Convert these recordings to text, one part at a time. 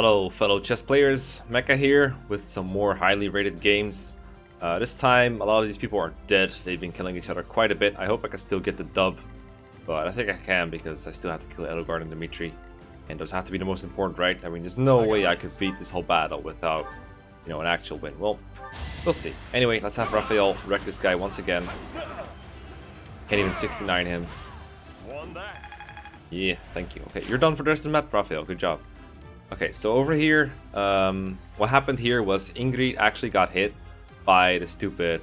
Hello fellow chess players, Mekkah here with some more highly rated games. This time a lot of these people are dead, they've been killing each other quite a bit. I hope I can still get the dub, but I think I can because I still have to kill Edelgard and Dimitri. And those have to be the most important, right? I mean, there's no way I could beat this whole battle without, an actual win. Well, we'll see. Anyway, let's have Raphael wreck this guy once again. Can't even 69 him. Yeah, thank you. Okay, you're done for the rest of the map, Raphael. Good job. Okay, so over here, what happened here was Ingrid actually got hit by the stupid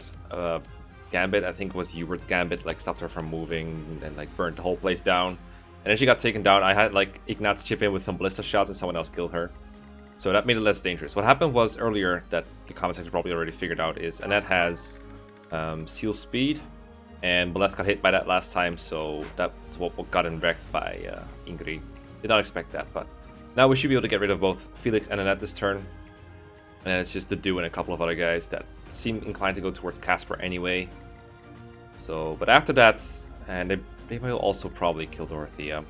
gambit. I think it was Hubert's gambit, like stopped her from moving and like burnt the whole place down. And then she got taken down. I had like Ignatz chip in with some ballista shots and someone else killed her. So that made it less dangerous. What happened was earlier, that the comment section probably already figured out, is Annette has seal speed. And Baleth got hit by that last time, so that's what got wrecked by Ingrid. Did not expect that, but now we should be able to get rid of both Felix and Annette this turn. And it's just the Do and a couple of other guys that seem inclined to go towards Casper anyway. So, but after that, and they will also probably kill Dorothea.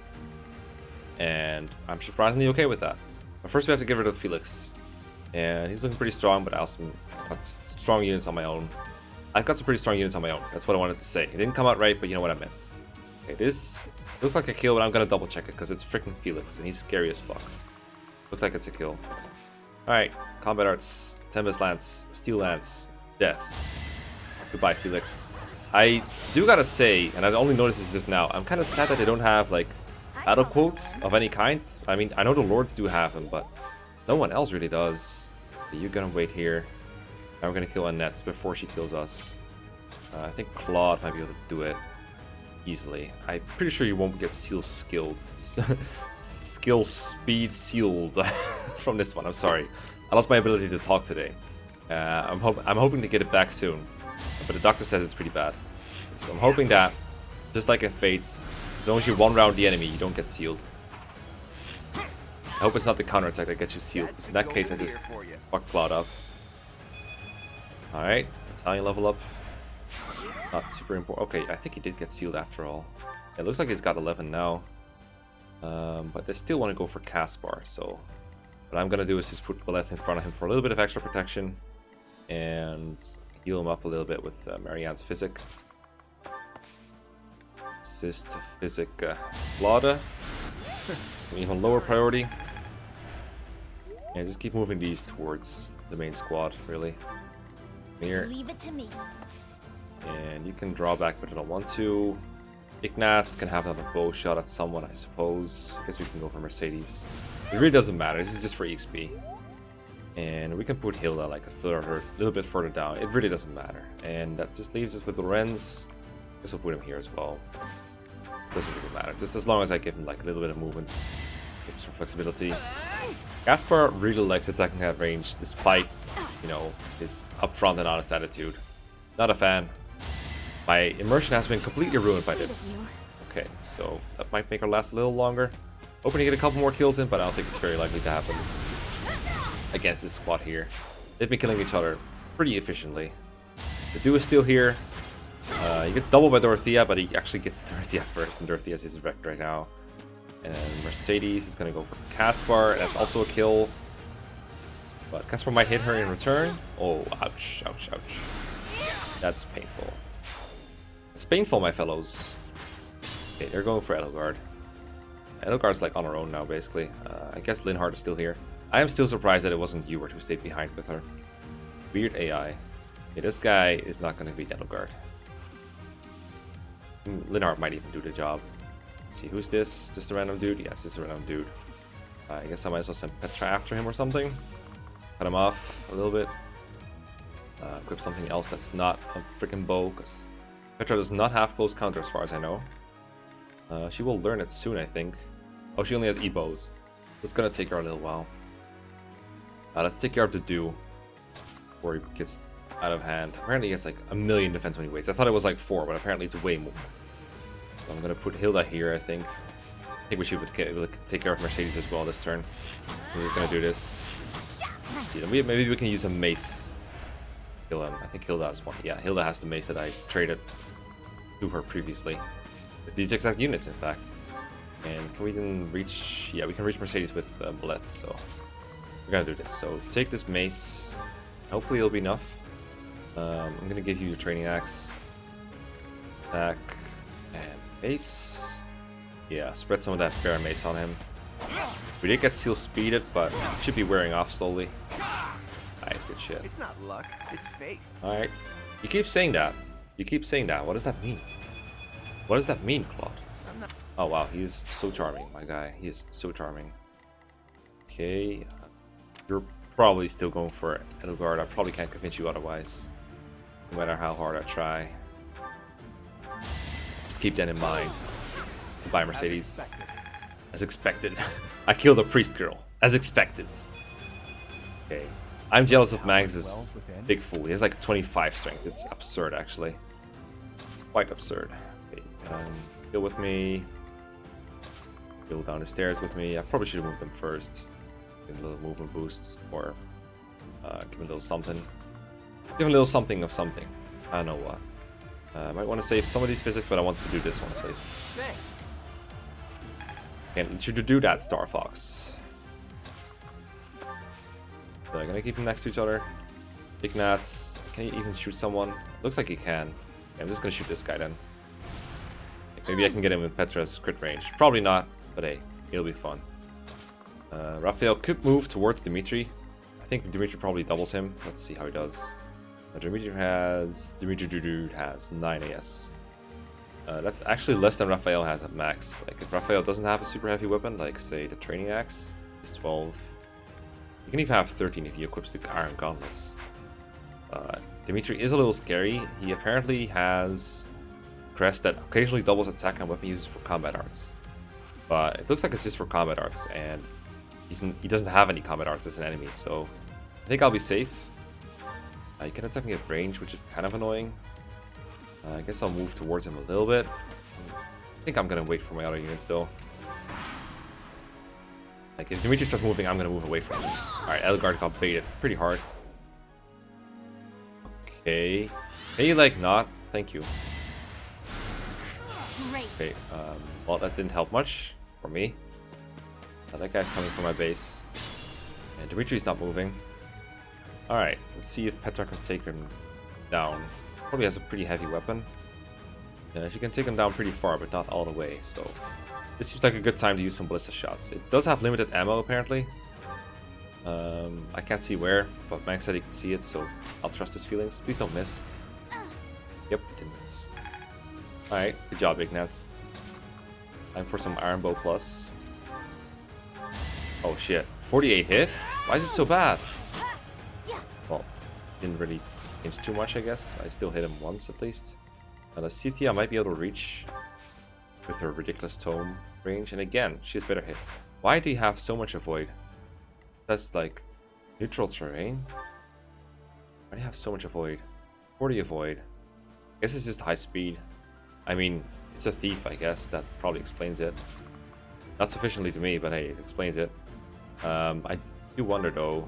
And I'm surprisingly okay with that. But first we have to get rid of Felix. And he's looking pretty strong, but I also got strong units on my own. I've got some pretty strong units on my own. That's what I wanted to say. It didn't come out right, but you know what I meant. Okay, this looks like a kill, but I'm gonna double check it because it's freaking Felix and he's scary as fuck. Looks like it's a kill. Alright, combat arts, Tempest Lance, Steel Lance, Death. Goodbye, Felix. I do gotta say, and I only noticed this just now, I'm kind of sad that they don't have like battle quotes of any kind. I mean, I know the Lords do have them, but no one else really does. Okay, you're gonna wait here. Now we're gonna kill Annette before she kills us. I think Claude might be able to do it easily. I'm pretty sure you won't get skill speed sealed from this one. I'm sorry, I lost my ability to talk today. I'm hoping to get it back soon, but the doctor says it's pretty bad. So I'm hoping that, just like in Fates, as long as you one round the enemy, you don't get sealed. I hope it's not the counterattack that gets you sealed. In that case, I just fucked Claude up. Alright, Italian level up. Not super important. Okay, I think he did get sealed after all. It looks like he's got 11 now. But they still want to go for Caspar, so what I'm going to do is just put Baleth in front of him for a little bit of extra protection. And heal him up a little bit with Marianne's Physic. Assist Physic Claude. Even lower priority. And just keep moving these towards the main squad, really. Here. Leave it to me. And you can draw back, but I don't want to. Ignatz can have another bow shot at someone, I suppose. I guess we can go for Mercedes. It really doesn't matter. This is just for EXP. And we can put Hilda like a little bit further down. It really doesn't matter. And that just leaves us with Lorenz. I guess we'll put him here as well. Doesn't really matter. Just as long as I give him like a little bit of movement. Give him some flexibility. Caspar really likes attacking at range, despite, his upfront and honest attitude. Not a fan. My immersion has been completely ruined by this. Okay, so that might make her last a little longer. Hoping to get a couple more kills in, but I don't think it's very likely to happen against this squad here. They've been killing each other pretty efficiently. The Do is still here. He gets doubled by Dorothea, but he actually gets Dorothea first, and Dorothea is wrecked right now. And Mercedes is going to go for Caspar. That's also a kill. But Caspar might hit her in return. Oh, ouch, ouch, ouch. That's painful. It's painful, my fellows. Okay, they're going for Edelgard. Edelgard's like on her own now, basically. I guess Linhardt is still here. I am still surprised that it wasn't Hubert who stayed behind with her. Weird AI. Okay, this guy is not going to beat Edelgard. Linhardt might even do the job. Let's see, who's this? Just a random dude? Yeah, it's just a random dude. I guess I might as well send Petra after him or something. Cut him off a little bit. Equip something else that's not a freaking bow, because Petra does not have close counter as far as I know. She will learn it soon, I think. Oh, she only has E-bows. It's gonna take her a little while. Let's take care of the Do before he gets out of hand. Apparently he has like 1,000,000 defense when he waits. I thought it was like 4, but apparently it's way more. So I'm gonna put Hilda here, I think. I think we should be able to take care of Mercedes as well this turn. We're just gonna do this. Let's see, maybe we can use a mace. Kill him. I think Hilda has one. Yeah, Hilda has the mace that I traded to her previously. With these exact units, in fact. And can we then reach... Yeah, we can reach Mercedes with Baleth, so... We're gonna do this. So take this mace. Hopefully it'll be enough. I'm gonna give you your training axe. Attack and mace. Yeah, spread some of that fair mace on him. We did get seal speeded, but it should be wearing off slowly. Alright, good shit. It's not luck, it's fate. Alright. You keep saying that. You keep saying that. What does that mean? What does that mean, Claude? Oh wow, he's so charming, my guy. He is so charming. Okay. You're probably still going for Edelgard. I probably can't convince you otherwise. No matter how hard I try. Just keep that in mind. Goodbye, Mercedes. As expected. I killed a priest girl. As expected. Okay. I'm jealous of Mags's big fool. He has like 25 strength. It's absurd, actually. Quite absurd. Okay. Deal with me. Go down the stairs with me. I probably should have moved them first. Give him a little movement boost. Or give him a little something. Give him a little something of something. I don't know what. I might want to save some of these physics, but I want to do this one at least. Thanks. And should you do that, Star Fox? So I'm gonna keep them next to each other. Ignatz, can he even shoot someone? Looks like he can. Okay, I'm just gonna shoot this guy then. Maybe I can get him with Petra's crit range. Probably not, but hey, it'll be fun. Raphael could move towards Dimitri. I think Dimitri probably doubles him. Let's see how he does. Dimitri has 9 AS. That's actually less than Raphael has at max. Like if Raphael doesn't have a super heavy weapon, like say the training axe, is 12. You can even have 13 if he equips the iron gauntlets. Dimitri is a little scary. He apparently has crest that occasionally doubles attack and weapon uses for combat arts. But it looks like it's just for combat arts, and he doesn't have any combat arts as an enemy, so I think I'll be safe. You can attack me at range, which is kind of annoying. I guess I'll move towards him a little bit. I think I'm gonna wait for my other units though. Like if Dimitri starts moving, I'm gonna move away from him. Alright, Edelgard got baited pretty hard. Okay. Hey, like not. Thank you. Great. Okay, well that didn't help much for me. That guy's coming from my base. And Dimitri's not moving. Alright, let's see if Petra can take him down. Probably has a pretty heavy weapon. Yeah, she can take him down pretty far, but not all the way, so... This seems like a good time to use some ballista shots. It does have limited ammo, apparently. I can't see where, but Max said he can see it, so I'll trust his feelings. Please don't miss. Yep, didn't miss. Alright, good job, Ignatz. Time for some Iron Bow Plus. Oh shit, 48 hit? Why is it so bad? Well, didn't really change too much, I guess. I still hit him once at least. Cynthia might be able to reach with her ridiculous tome range, and again, she has better hit. Why do you have so much avoid? That's like neutral terrain. Why do you have so much avoid? 40 avoid. I guess it's just high speed. I mean, it's a thief, I guess. That probably explains it. Not sufficiently to me, but hey, it explains it. I do wonder though,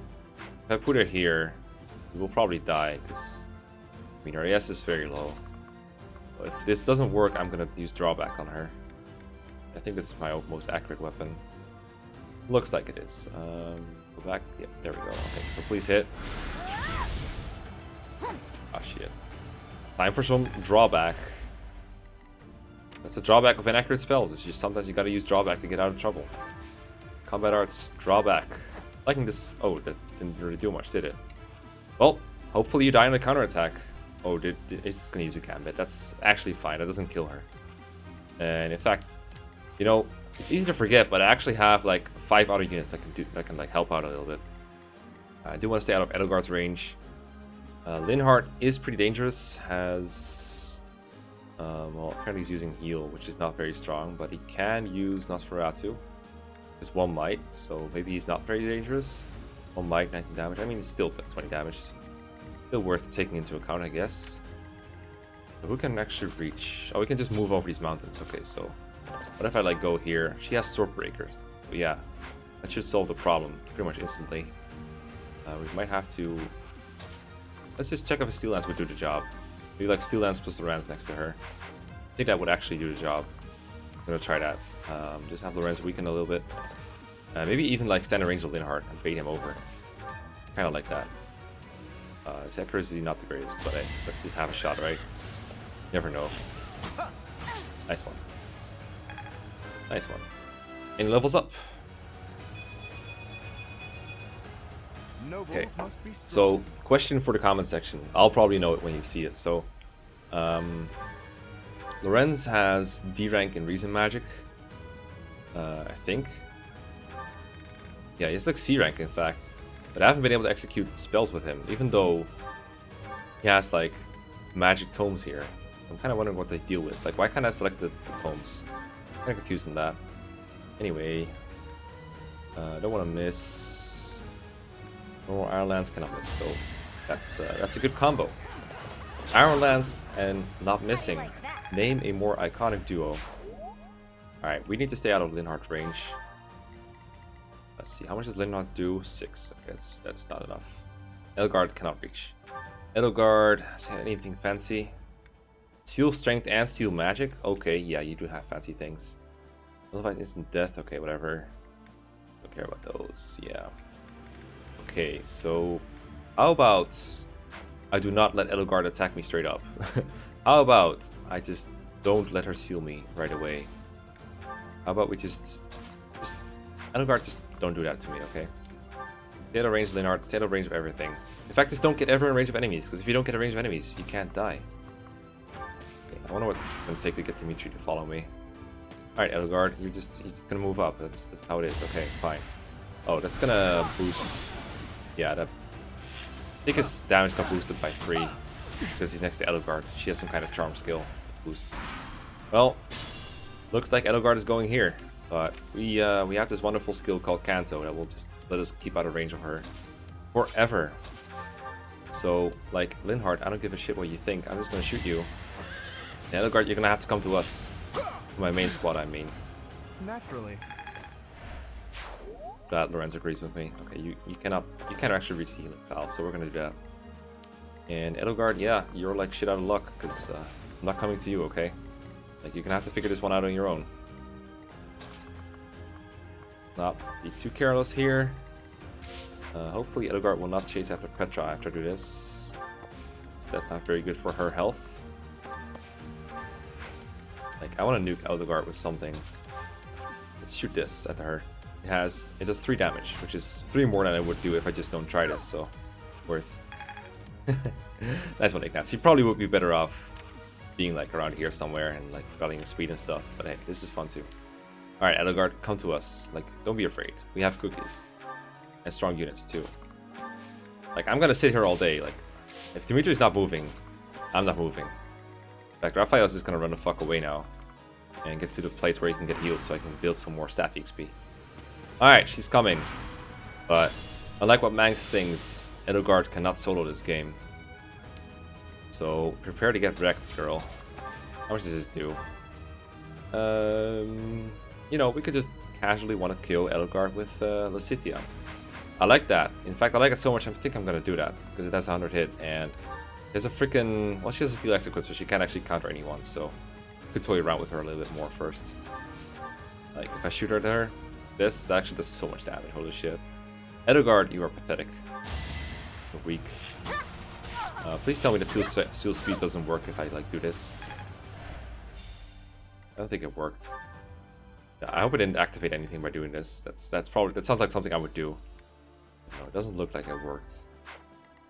if I put her here, we will probably die, because I mean, her AS is very low. If this doesn't work, I'm gonna use drawback on her. I think that's my most accurate weapon. Looks like it is. Go back. Yeah, there we go. Okay, so please hit. Ah, shit. Time for some drawback. That's a drawback of inaccurate spells. It's just sometimes you gotta use drawback to get out of trouble. Combat arts, drawback. Liking this. Oh, that didn't really do much, did it? Well, hopefully you die on a counterattack. Oh, it's gonna use a gambit. That's actually fine. That doesn't kill her. And in fact, you know, it's easy to forget, but I actually have like 5 other units that can like help out a little bit. I do want to stay out of Edelgard's range. Linhardt is pretty dangerous. Has well, apparently he's using heal, which is not very strong, but he can use Nosferatu. Just 1 might, so maybe he's not very dangerous. 1 might, 19 damage. I mean, it's still 20 damage. Still worth taking into account, I guess. So who can actually reach? Oh, we can just move over these mountains. Okay, so what if I like go here? She has sword breakers. So yeah, that should solve the problem pretty much instantly. We might have to. Let's just check if a steel lance would do the job. Maybe like steel lance plus Lorenz next to her. I think that would actually do the job. I'm gonna try that. Just have Lorenz weaken a little bit. Maybe even like stand in range of Linhardt and bait him over. Kind of like that. His accuracy is not the greatest, but hey, let's just have a shot, right? Never know. Nice one. Nice one. And he levels up. Okay. So, question for the comment section. I'll probably know it when you see it. So, Lorenz has D rank in Reason Magic. I think. Yeah, he has like C rank in fact. But I haven't been able to execute spells with him, even though he has like magic tomes here. I'm kind of wondering what they deal with. Like, why can't I select the tomes? I'm kind of confused in that. Anyway, I don't want to miss. No more Iron Lance cannot miss, so that's a good combo. Iron Lance and not missing. Name a more iconic duo. Alright, we need to stay out of Linhardt's range. Let's see, how much does Linhardt do? 6. Okay, that's not enough. Edelgard cannot reach. Edelgard, is there anything fancy? Steel strength and steel magic? Okay, yeah, you do have fancy things. Elevate instant death, okay, whatever. Don't care about those, yeah. Okay, so how about I do not let Edelgard attack me straight up? How about I just don't let her seal me right away? How about we just Edelgard, just don't do that to me, okay? Stay out of range of Linhardt, stay out of range of everything. In fact, just don't get ever in range of enemies, because if you don't get a range of enemies, you can't die. Okay, I wonder what it's going to take to get Dimitri to follow me. Alright, Edelgard, you're just going to move up. That's how it is. Okay, fine. Oh, that's going to boost. Yeah, that. I think his damage got boosted by 3, because he's next to Edelgard. She has some kind of charm skill that boosts. Well, looks like Edelgard is going here. But we have this wonderful skill called Canto that will just let us keep out of range of her forever. So, like, Linhardt, I don't give a shit what you think. I'm just gonna shoot you. And Edelgard, you're gonna have to come to us. To my main squad, I mean. Naturally. That Lorenz agrees with me. Okay, you can't actually reach the healing pal, so we're gonna do that. And Edelgard, yeah, you're like shit out of luck, because I'm not coming to you, okay? Like, you're gonna have to figure this one out on your own. Not be too careless here. Hopefully Edelgard will not chase after Petra after I do this. So that's not very good for her health. Like, I want to nuke Edelgard with something. Let's shoot this at her. It does 3 damage, which is 3 more than I would do if I just don't try this, so worth. Nice one, Ignaz. He probably would be better off being like around here somewhere and like battling speed and stuff, but hey, this is fun too. Alright, Edelgard, come to us. Like, don't be afraid. We have cookies. And strong units, too. Like, I'm gonna sit here all day. Like, if Dimitri's not moving, I'm not moving. In fact, Raphael's just gonna run the fuck away now. And get to the place where he can get healed so I can build some more staff XP. Alright, she's coming. But, unlike what Mangs thinks, Edelgard cannot solo this game. So, prepare to get wrecked, girl. How much does this do? You know, we could just casually want to kill Edelgard with Lysithea. I like that. In fact, I like it so much I think I'm going to do that. Because it has a 100 hit and there's a freaking... Well, she has a steel execute, so she can't actually counter anyone. So, I could toy around with her a little bit more first. Like, if I shoot her at her, that actually does so much damage. Holy shit. Edelgard, you are pathetic. You're weak. Please tell me that seal speed doesn't work if I, like, do this. I don't think it worked. I hope I didn't activate anything by doing this. That sounds like something I would do. No, it doesn't look like it worked.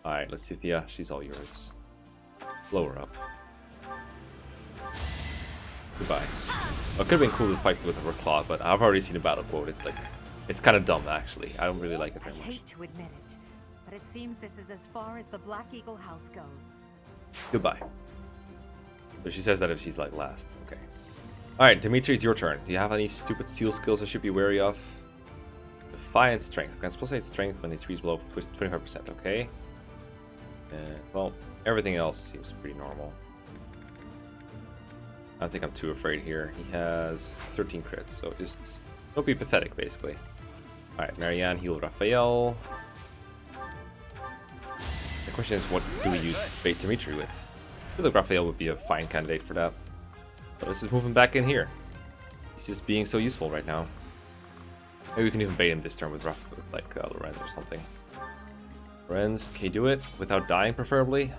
Alright, Lysithea, she's all yours. Blow her up. Goodbye. Well, it could have been cool to fight with her claw, but I've already seen a battle quote. It's kind of dumb actually. I don't really like it very much. I hate to admit it, but it seems this is as far as the Black Eagle house goes. Goodbye. So she says that if she's like last. Okay. Alright, Dimitri, it's your turn. Do you have any stupid seal skills I should be wary of? Defiant Strength. Grants +8 Strength when HP is below 25%. Okay. Well, everything else seems pretty normal. I don't think I'm too afraid here. He has 13 crits, so just don't be pathetic, basically. Alright, Marianne, heal Raphael. The question is, what do we use bait Dimitri with? I feel like Raphael would be a fine candidate for that. But let's just move him back in here. He's just being so useful right now. Maybe we can even bait him this turn with rough, with like Lorenz or something. Lorenz, can you do it without dying, preferably?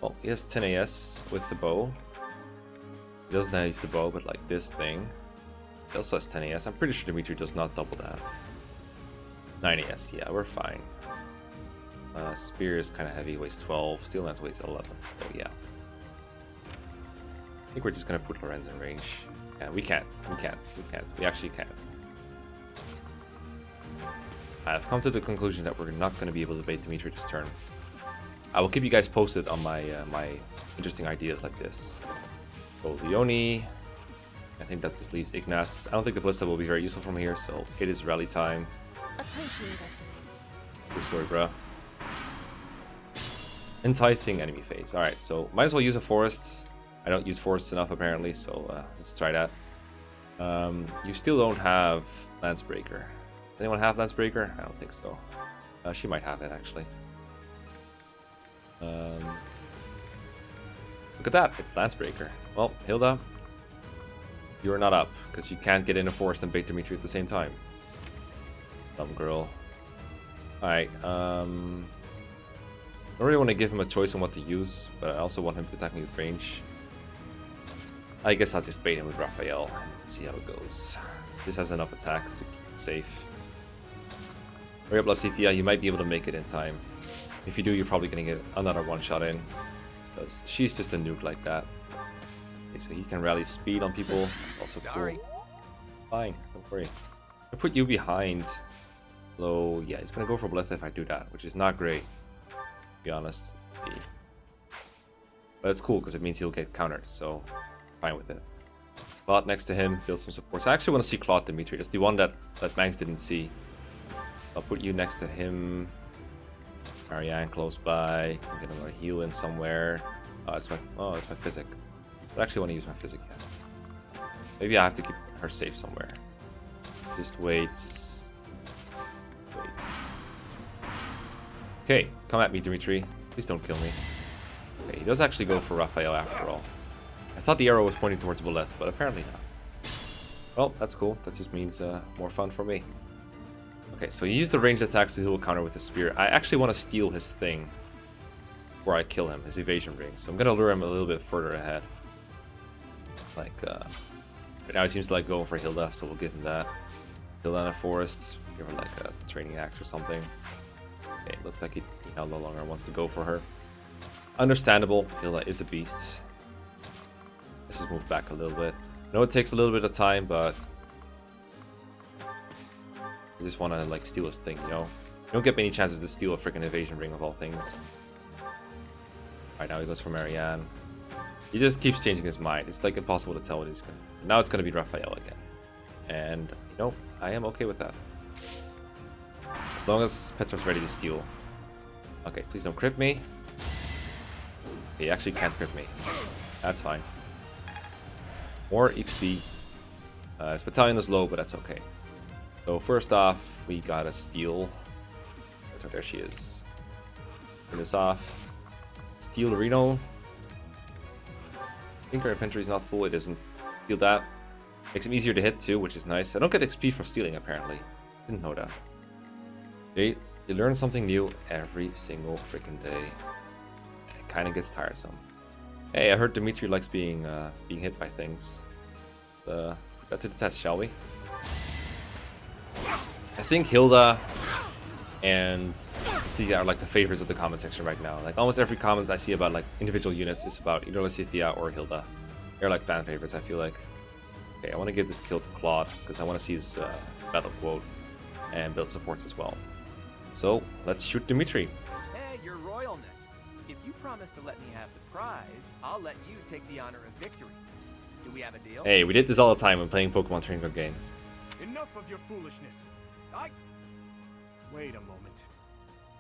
Well, he has 10 AS with the bow. He doesn't use the bow, but like this thing. He also has 10 AS. I'm pretty sure Dimitri does not double that. 9 AS, yeah, we're fine. Spear is kind of heavy, weighs 12. Steel Lance weighs 11, so yeah. I think we're just gonna put Lorenz in range. Yeah, we can't. We actually can't. I've come to the conclusion that we're not going to be able to bait Dimitri this turn. I will keep you guys posted on my my interesting ideas like this. So Leone, I think that just leaves Ignace. I don't think the Ballista will be very useful from here, so it is rally time. Appreciate it. Good story, bro. Enticing enemy phase. Alright, so might as well use a forest. I don't use forests enough apparently, so let's try that. You still don't have Lancebreaker. Does anyone have Lancebreaker? I don't think so. She might have it actually. Look at that, it's Lancebreaker. Well, Hilda, you're not up because you can't get in a forest and bait Dimitri at the same time. Dumb girl. Alright, I don't really want to give him a choice on what to use, but I also want him to attack me with range. I guess I'll just bait him with Raphael and see how it goes. This has enough attack to keep it safe. Hurry up, Lasitia, you might be able to make it in time. If you do, you're probably going to get another one-shot in. Because she's just a nuke like that. Okay, so he can rally speed on people. That's also cool. Fine, don't worry. I put you behind. So yeah, he's going to go for Blith if I do that, which is not great, to be honest. But it's cool because it means he'll get countered, so fine with it. Claude next to him, build some support. So I actually want to see Claude Dimitri. It's the one that Mangs didn't see. I'll put you next to him. Marianne close by. I'm gonna want to heal in somewhere. It's my physic. I actually want to use my physic yet. Maybe I have to keep her safe somewhere. Just waits. Okay, come at me, Dimitri. Please don't kill me. Okay, he does actually go for Raphael after all. I thought the arrow was pointing towards Boleth, but apparently not. Well, that's cool. That just means more fun for me. Okay, so he used the ranged attacks, so he will counter with the spear. I actually want to steal his thing before I kill him, his evasion ring. So I'm going to lure him a little bit further ahead. Like, right now he seems to like going for Hilda, so we'll give him that. Hilda in a forest, give her like a training axe or something. Okay, looks like he now no longer wants to go for her. Understandable, Hilda is a beast. Let's just move back a little bit. I know it takes a little bit of time, but I just want to like steal his thing, you know? You don't get many chances to steal a freaking evasion ring of all things. Alright, now he goes for Marianne. He just keeps changing his mind. It's like impossible to tell what he's going to. Now it's going to be Raphael again. And, you know, I am okay with that. As long as Petra's ready to steal. Okay, please don't crit me. He actually can't crit me. That's fine. More XP. His battalion is low, but that's okay. So first off, we gotta steal. So there she is. Turn this off. Steal Reno. I think our infantry is not full. It isn't. Steal that. Makes him easier to hit too, which is nice. I don't get XP for stealing apparently. Didn't know that. You learn something new every single freaking day. It kind of gets tiresome. Hey, I heard Dimitri likes being hit by things. Put that to the test, shall we? I think Hilda and C are like the favorites of the comment section right now. Like almost every comment I see about like individual units is about either Lysithia or Hilda. They're like fan favorites, I feel like. Okay, I want to give this kill to Claude because I want to see his battle quote and build supports as well. So let's shoot Dimitri. Hey, your royalness. If you promise to let me have the prize, I'll let you take the honor of victory. Do we have a deal? Hey, we did this all the time when playing Pokemon Trading Card Game. Enough of your foolishness. Wait a moment.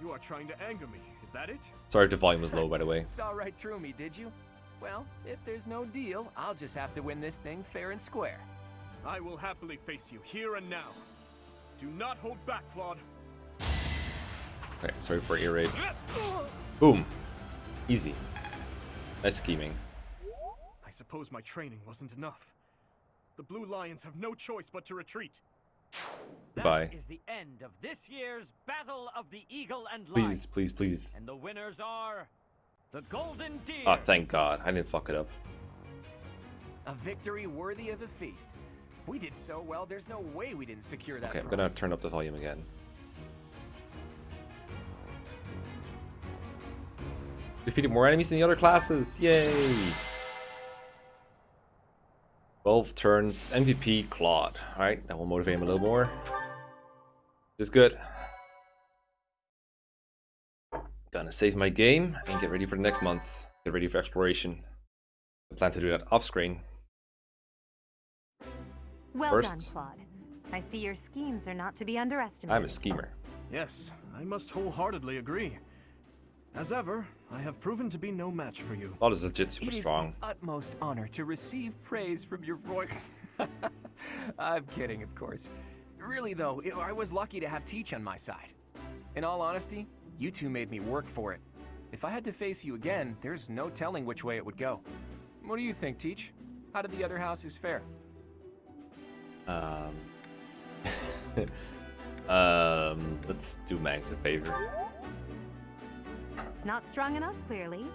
You are trying to anger me, is that it? Sorry if the volume was low, by the way. Saw right through me, did you? Well, if there's no deal, I'll just have to win this thing fair and square. I will happily face you here and now. Do not hold back, Claude. Okay, sorry for ear raid. Boom. Easy. Nice scheming. I suppose my training wasn't enough. The Blue Lions have no choice but to retreat. Goodbye. That is the end of this year's Battle of the Eagle and Lion. Please, please, please. And the winners are the Golden Deer. Oh, thank God. I didn't fuck it up. A victory worthy of a feast. We did so well, there's no way we didn't secure that Okay, I'm prize. gonna turn up the volume again. Defeated more enemies than the other classes. Yay! 12 turns. MVP Claude. Alright, that will motivate him a little more. This is good. Gonna save my game and get ready for the next month. Get ready for exploration. I plan to do that off screen. Well First. done, Claude. I see your schemes are not to be underestimated. I'm a schemer. Yes, I must wholeheartedly agree. As ever, I have proven to be no match for you. Claude is legit super It is strong. an utmost honor to receive praise from your royal... I'm kidding, of course. Really, though, I was lucky to have Teach on my side. In all honesty, you two made me work for it. If I had to face you again, there's no telling which way it would go. What do you think, Teach? How did the other houses fare? Let's do Max a favor. Not strong enough, clearly.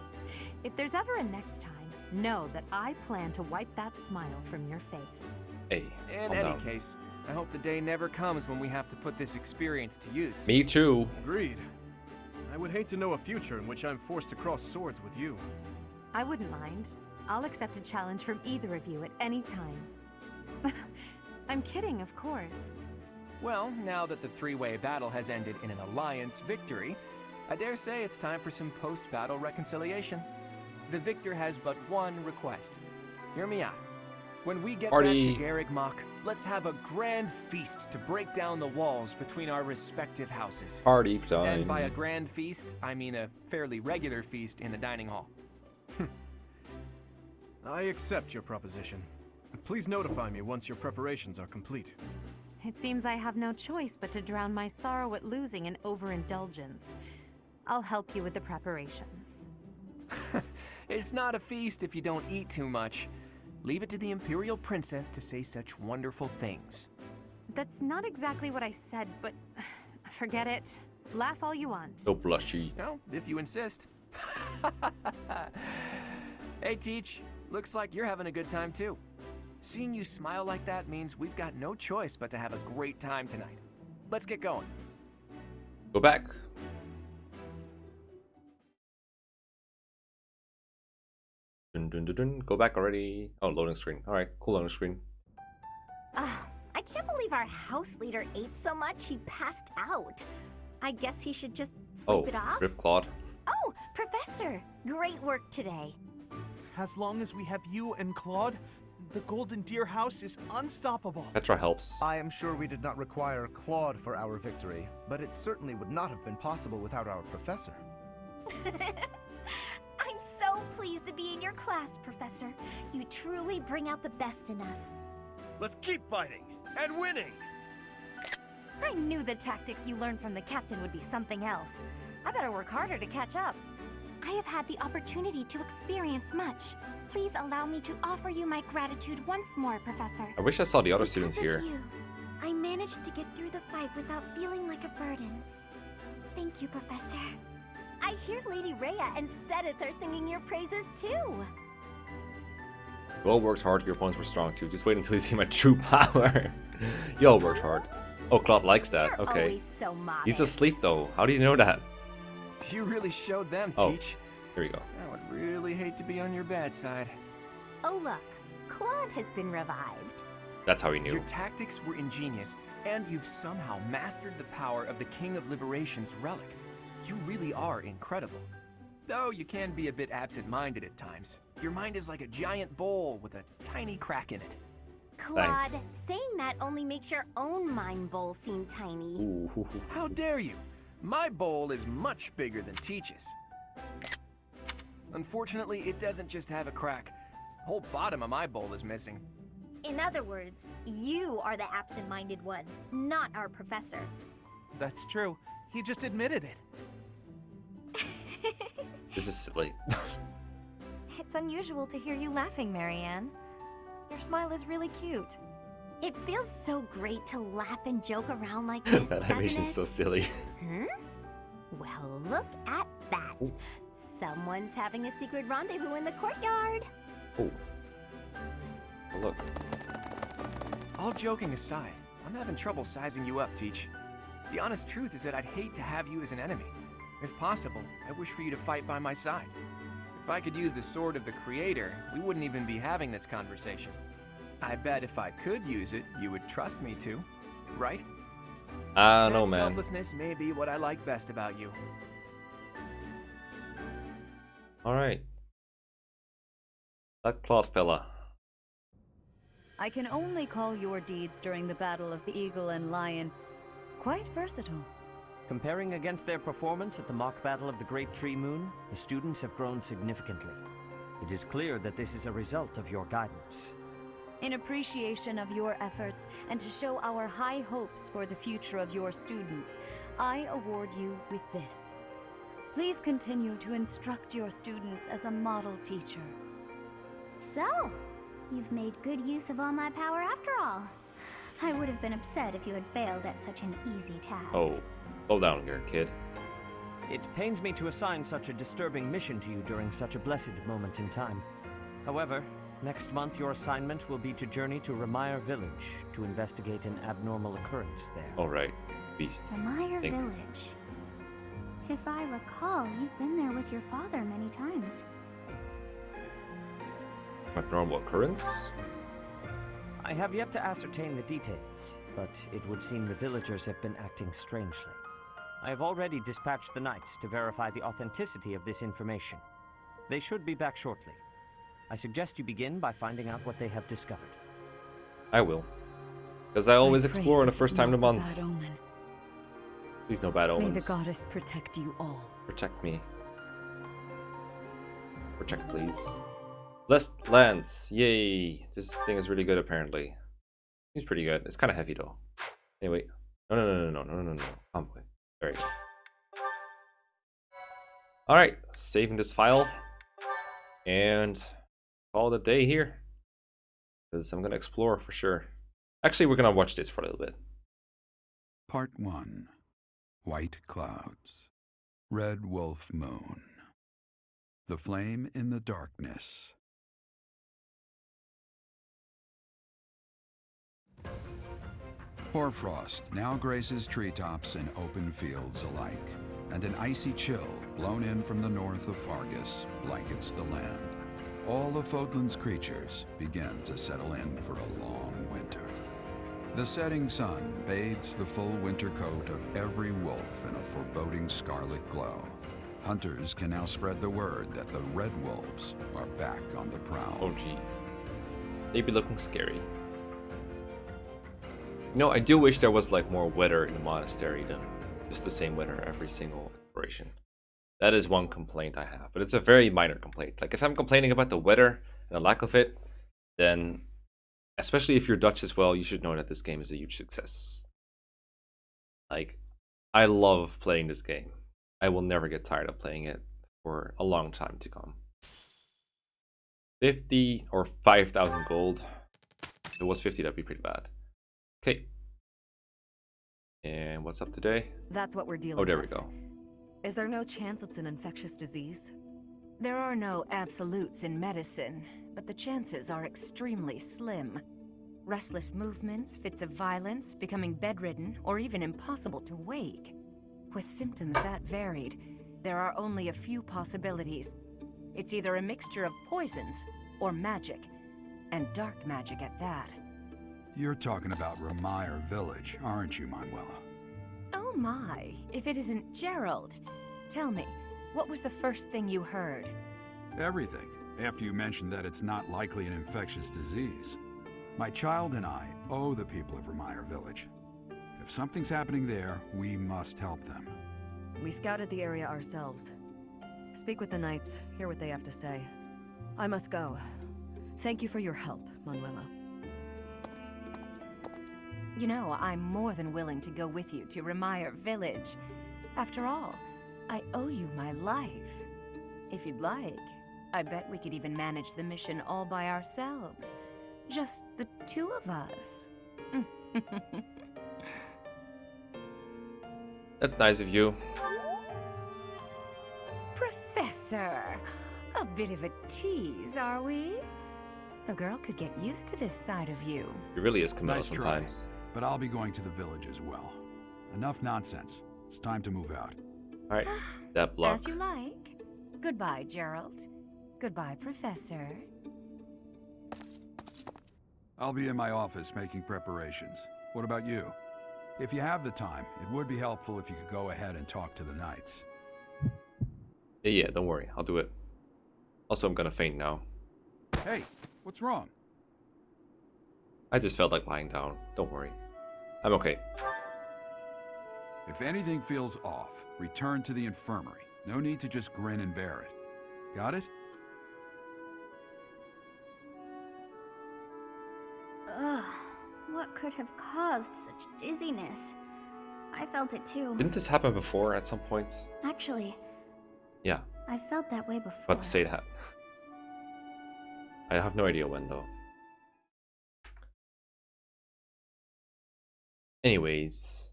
If there's ever a next time, know that I plan to wipe that smile from your face. Hey, In calm any down. case, I hope the day never comes when we have to put this experience to use. Me too. Agreed. I would hate to know a future in which I'm forced to cross swords with you. I wouldn't mind. I'll accept a challenge from either of you at any time. I'm kidding, of course. Well, now that the three-way battle has ended in an alliance victory, I dare say it's time for some post-battle reconciliation. The victor has but one request. Hear me out. When we get Party. back to Garreg Mach, let's have a grand feast to break down the walls between our respective houses. Party time. And by a grand feast, I mean a fairly regular feast in the dining hall. I accept your proposition. Please notify me once your preparations are complete. It seems I have no choice but to drown my sorrow at losing in overindulgence. I'll help you with the preparations. It's not a feast if you don't eat too much. Leave it to the Imperial Princess to say such wonderful things. That's not exactly what I said, but forget it. Laugh all you want. So blushy. Well, if you insist. Hey, Teach. Looks like you're having a good time, too. Seeing you smile like that means we've got no choice but to have a great time tonight. Let's get going. Go back. Dun, dun, dun, dun. Go back already. Oh, loading screen. All right, cool loading screen. I can't believe our house leader ate so much he passed out. I guess he should just sleep it off. Rip Claude. Oh, Professor! Great work today. As long as we have you and Claude, the Golden Deer House is unstoppable. Petra helps. I am sure we did not require Claude for our victory, but it certainly would not have been possible without our professor. I'm so pleased to be in your class, Professor. You truly bring out the best in us. Let's keep fighting and winning! I knew the tactics you learned from the captain would be something else. I better work harder to catch up. I have had the opportunity to experience much. Please allow me to offer you my gratitude once more, Professor. I wish I saw the other Because students of here. you, I managed to get through the fight without feeling like a burden. Thank you, Professor. I hear Lady Rhea and Sedith are singing your praises too. You all worked hard, your opponents were strong too. Just wait until you see my true power. You all worked hard. Oh, Claude likes that. You're Okay. always so modest. He's asleep though. How do you know that? You really showed them, Oh. Teach. Here we go. I would really hate to be on your bad side. Oh look, Claude has been revived. That's how he knew. Your tactics were ingenious, and you've somehow mastered the power of the King of Liberation's relic. You really are incredible. Though you can be a bit absent-minded at times. Your mind is like a giant bowl with a tiny crack in it. Claude, saying that only makes your own mind bowl seem tiny. Ooh, hoo, hoo. How dare you? My bowl is much bigger than Teach's. Unfortunately, it doesn't just have a crack. The whole bottom of my bowl is missing. In other words, you are the absent-minded one, not our professor. That's true. He just admitted it. This is silly. It's unusual to hear you laughing, Marianne. Your smile is really cute. It feels so great to laugh and joke around like this, That doesn't animation's it? so silly. Hmm? Well, look at that. Ooh. Someone's having a secret rendezvous in the courtyard. Oh. Oh, look. All joking aside, I'm having trouble sizing you up, Teach. The honest truth is that I'd hate to have you as an enemy. If possible, I wish for you to fight by my side. If I could use the sword of the Creator, we wouldn't even be having this conversation. I bet if I could use it, you would trust me to, right? I don't know, That man. selflessness may be what I like best about you. Alright. That Claude fella. I can only call your deeds during the Battle of the Eagle and Lion quite versatile. Comparing against their performance at the mock battle of the Great Tree Moon, the students have grown significantly. It is clear that this is a result of your guidance. In appreciation of your efforts and to show our high hopes for the future of your students, I award you with this. Please continue to instruct your students as a model teacher. So, you've made good use of all my power after all. I would have been upset if you had failed at such an easy task. Oh, slow down here, kid. It pains me to assign such a disturbing mission to you during such a blessed moment in time. However, next month your assignment will be to journey to Remire Village to investigate an abnormal occurrence there. Alright, beasts. Remire Think. Village. If I recall, you've been there with your father many times. Abnormal occurrence? I have yet to ascertain the details, but it would seem the villagers have been acting strangely. I have already dispatched the knights to verify the authenticity of this information. They should be back shortly. I suggest you begin by finding out what they have discovered. I will. Because I always I pray explore on the this first is time of the not a month. bad omen. Please no bad May omens. the goddess protect you all. Protect me. Protect, please. Blessed Lance. Yay. This thing is really good, apparently. Seems pretty good. It's kind of heavy, though. Anyway. No. Convoy. There you go. Alright. Saving this file. And call it a day here. Because I'm going to explore for sure. Actually, we're going to watch this for a little bit. Part 1. White Clouds. Red Wolf Moon. The Flame in the Darkness. Hoarfrost now graces treetops and open fields alike, and an icy chill blown in from the north of Fargus blankets the land. All of Fodlan's creatures begin to settle in for a long winter. The setting sun bathes the full winter coat of every wolf in a foreboding scarlet glow. Hunters can now spread the word that the Red Wolves are back on the prowl. Oh, jeez. They be looking scary. You know, I do wish there was like more weather in the monastery than just the same weather every single exploration. That is one complaint I have, but it's a very minor complaint. Like if I'm complaining about the weather and the lack of it, then especially if you're Dutch as well, you should know that this game is a huge success. Like, I love playing this game. I will never get tired of playing it for a long time to come. 50 or 5,000 gold. If it was 50, that'd be pretty bad. Okay. And what's up today? That's what we're dealing Oh, with. there we go. Is there no chance it's an infectious disease? There are no absolutes in medicine, but the chances are extremely slim. Restless movements, fits of violence, becoming bedridden, or even impossible to wake. With symptoms that varied, there are only a few possibilities. It's either a mixture of poisons or magic, and dark magic at that. You're talking about Remire Village, aren't you, Manuela? Oh my, if it isn't Gerald. Tell me, what was the first thing you heard? Everything, after you mentioned that it's not likely an infectious disease. My child and I owe the people of Remire Village. If something's happening there, we must help them. We scouted the area ourselves. Speak with the knights, hear what they have to say. I must go. Thank you for your help, Manuela. You know, I'm more than willing to go with you to Remire Village. After all, I owe you my life. If you'd like, I bet we could even manage the mission all by ourselves. Just the two of us. That's nice of you. Professor! A bit of a tease, are we? A girl could get used to this side of you. He really is Camilla Nice try, sometimes. but I'll be going to the village as well. Enough nonsense. It's time to move out. Alright, that block. As you like. Goodbye, Gerald. Goodbye, Professor. I'll be in my office making preparations. What about you? If you have the time, it would be helpful if you could go ahead and talk to the knights. Yeah, don't worry. I'll do it. Also, I'm gonna faint now. Hey, what's wrong? I just felt like lying down. Don't worry. I'm okay. If anything feels off, return to the infirmary. No need to just grin and bear it. Got it? Ugh, what could have caused such dizziness? I felt it too. Didn't this happen before at some point? Actually, Yeah, I felt that way before. about to say that. I have no idea when though. Anyways,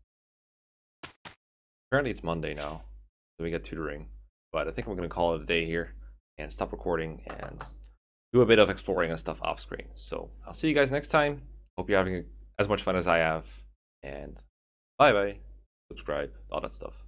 apparently it's Monday now, so we get tutoring. But I think I'm gonna call it a day here and stop recording and do a bit of exploring and stuff off screen. So I'll see you guys next time. Hope you're having as much fun as I have, and bye bye. Subscribe, all that stuff.